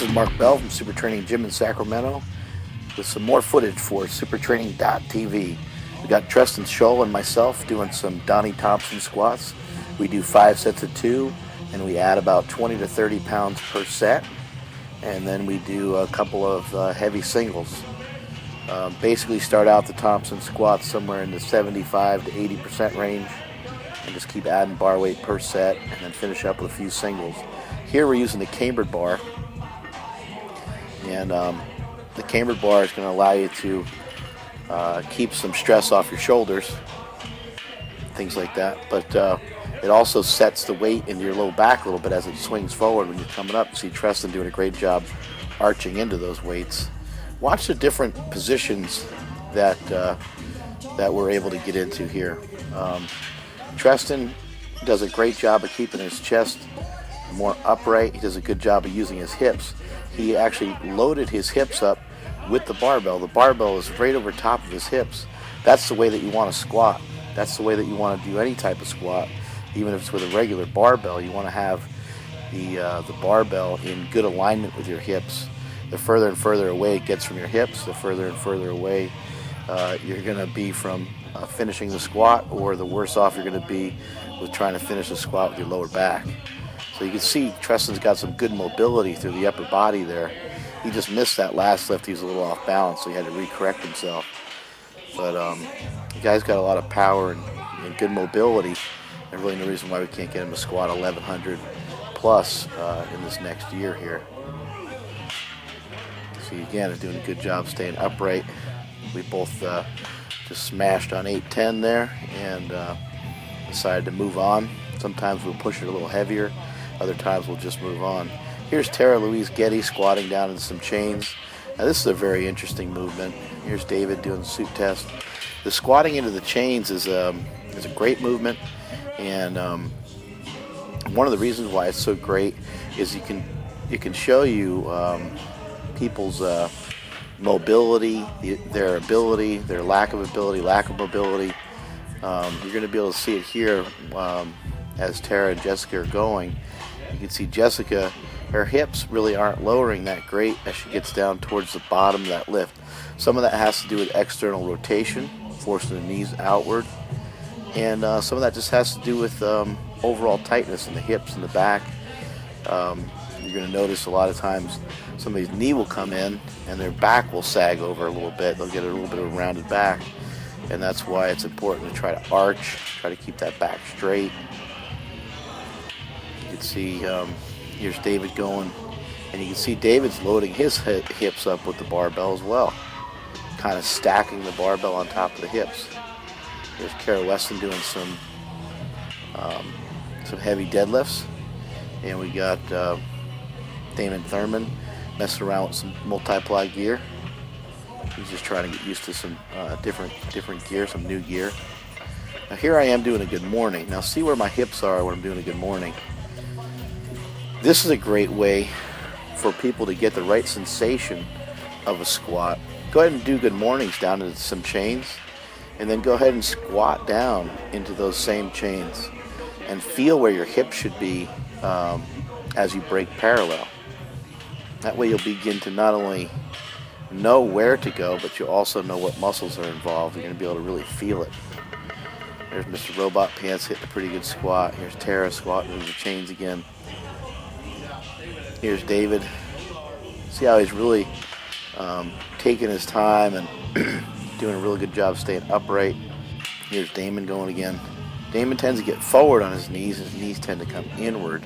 is Mark Bell from Super Training Gym in Sacramento with some more footage for supertraining.tv. We got Treston Scholl and myself doing some Donnie Thompson squats. We do 5 sets of 2 and we add about 20 to 30 pounds per set, and then we do a couple of heavy singles. Basically start out the Thompson squats somewhere in the 75 to 80% range and just keep adding bar weight per set, and then finish up with a few singles. Here we're using the cambered bar, and the cambered bar is going to allow you to keep some stress off your shoulders, things like that, but it also sets the weight into your low back a little bit as it swings forward when you're coming up. You see Treston doing a great job arching into those weights. Watch the different positions that we're able to get into here. Treston does a great job of keeping his chest more upright. He does a good job of using his hips. He actually loaded his hips up with the barbell. The barbell is right over top of his hips. That's the way that you want to squat. That's the way that you want to do any type of squat. Even if it's with a regular barbell, you want to have the barbell in good alignment with your hips. The further and further away it gets from your hips, the further and further away you're going to be from finishing the squat, or the worse off you're going to be with trying to finish the squat with your lower back. So you can see Treston's got some good mobility through the upper body there. He just missed that last lift. He was a little off balance, so he had to recorrect himself. But the guy's got a lot of power and good mobility, and really no reason why we can't get him to squat 1100 plus in this next year here. So again, is doing a good job staying upright. We both just smashed on 810 there and decided to move on. Sometimes we'll push it a little heavier, other times we'll just move on. Here's Tara Louise Getty squatting down in some chains. Now this is a very interesting movement. Here's David doing the suit test. The squatting into the chains is a great movement, and one of the reasons why it's so great is it can show you people's mobility, their ability, their lack of ability, lack of mobility. You're going to be able to see it here as Tara and Jessica are going. You can see Jessica, her hips really aren't lowering that great as she gets down towards the bottom of that lift. Some of that has to do with external rotation, forcing the knees outward, and some of that just has to do with overall tightness in the hips and the back. You're going to notice a lot of times somebody's knee will come in and their back will sag over a little bit. They'll get a little bit of a rounded back, and that's why it's important to try to arch, try to keep that back straight. You can see here's David going, and you can see David's loading his hips up with the barbell as well, kind of stacking the barbell on top of the hips. Here's Kara Weston doing some heavy deadlifts, and we got Damon Thurman messing around with some multiply gear. He's just trying to get used to some different gear, some new gear. Now here I am doing a good morning. Now see where my hips are when I'm doing a good morning. This is a great way for people to get the right sensation of a squat. Go ahead and do good mornings down into some chains, and then go ahead and squat down into those same chains and feel where your hips should be as you break parallel. That way you'll begin to not only know where to go, but you'll also know what muscles are involved. You're going to be able to really feel it. There's Mr. Robot Pants hitting a pretty good squat. Here's Tara squatting into the chains again. Here's David. See how he's really taking his time and doing a really good job staying upright. Here's Damon going again. Damon tends to get forward on his knees. His knees tend to come inward.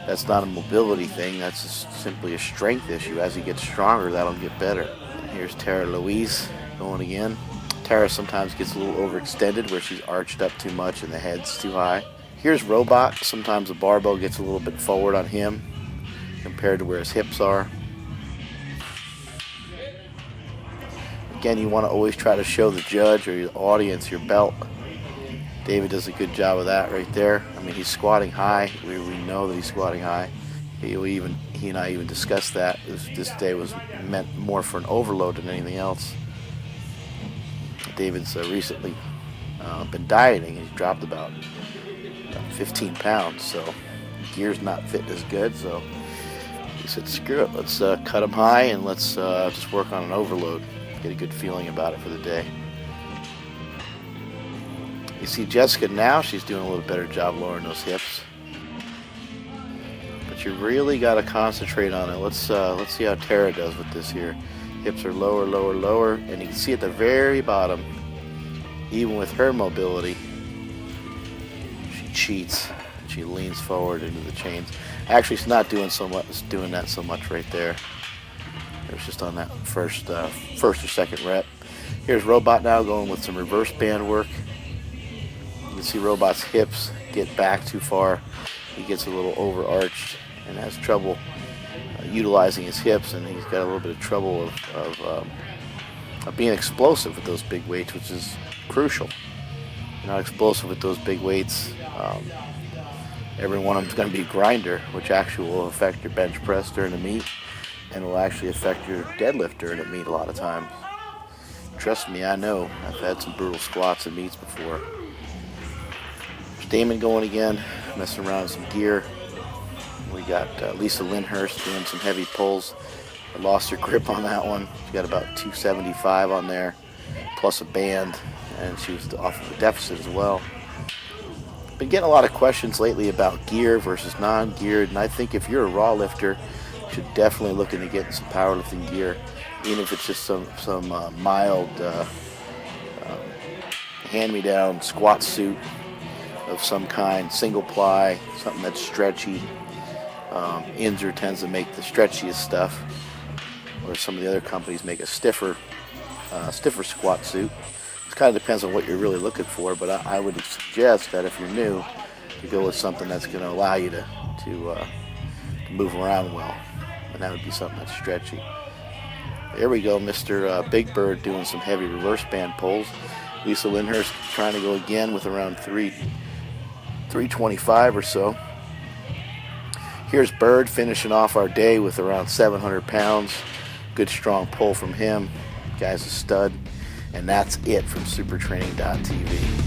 That's not a mobility thing. That's just simply a strength issue. As he gets stronger, that'll get better. Here's Tara Louise going again. Tara sometimes gets a little overextended where she's arched up too much and the head's too high. Here's Robot. Sometimes the barbell gets a little bit forward on him compared to where his hips are. Again, you want to always try to show the judge or your audience your belt. David does a good job of that right there. I mean, he's squatting high. We know that he's squatting high. He and I even discussed that. This day was meant more for an overload than anything else. David's recently been dieting. He's dropped about 15 pounds, so gear's not fitting as good. So He said, screw it, let's cut them high and let's just work on an overload. Get a good feeling about it for the day. You see Jessica now, she's doing a little better job lowering those hips. But you really got to concentrate on it. Let's see how Tara does with this here. Hips are lower, lower, lower, and you can see at the very bottom, even with her mobility, she cheats. She leans forward into the chains. Actually, she's not doing that so much right there. It was just on that first or second rep. Here's Robot now going with some reverse band work. You can see Robot's hips get back too far. He gets a little overarched and has trouble utilizing his hips, and he's got a little bit of trouble of being explosive with those big weights, which is crucial. You're not explosive with those big weights. Every one of them is going to be a grinder, which actually will affect your bench press during the meet, and will actually affect your deadlift during the meet a lot of times. Trust me, I know. I've had some brutal squats and meets before. There's Damon going again, messing around with some gear. We got Lisa Lyndhurst doing some heavy pulls. I lost her grip on that one. She got about 275 on there, plus a band, and she was off of a deficit as well. Been getting a lot of questions lately about gear versus non-geared, and I think if you're a raw lifter, you should definitely look into getting some powerlifting gear, even if it's just some mild hand-me-down squat suit of some kind, single ply, something that's stretchy. Inzer tends to make the stretchiest stuff, or some of the other companies make a stiffer squat suit. It kind of depends on what you're really looking for, but I would suggest that if you're new, to go with something that's going to allow you to move around well, and that would be something that's stretchy. There we go, Mr. Big Bird doing some heavy reverse band pulls. Lisa Lyndhurst trying to go again with around 325 or so. Here's Bird finishing off our day with around 700 pounds. Good strong pull from him. Guy's a stud. And that's it from supertraining.tv.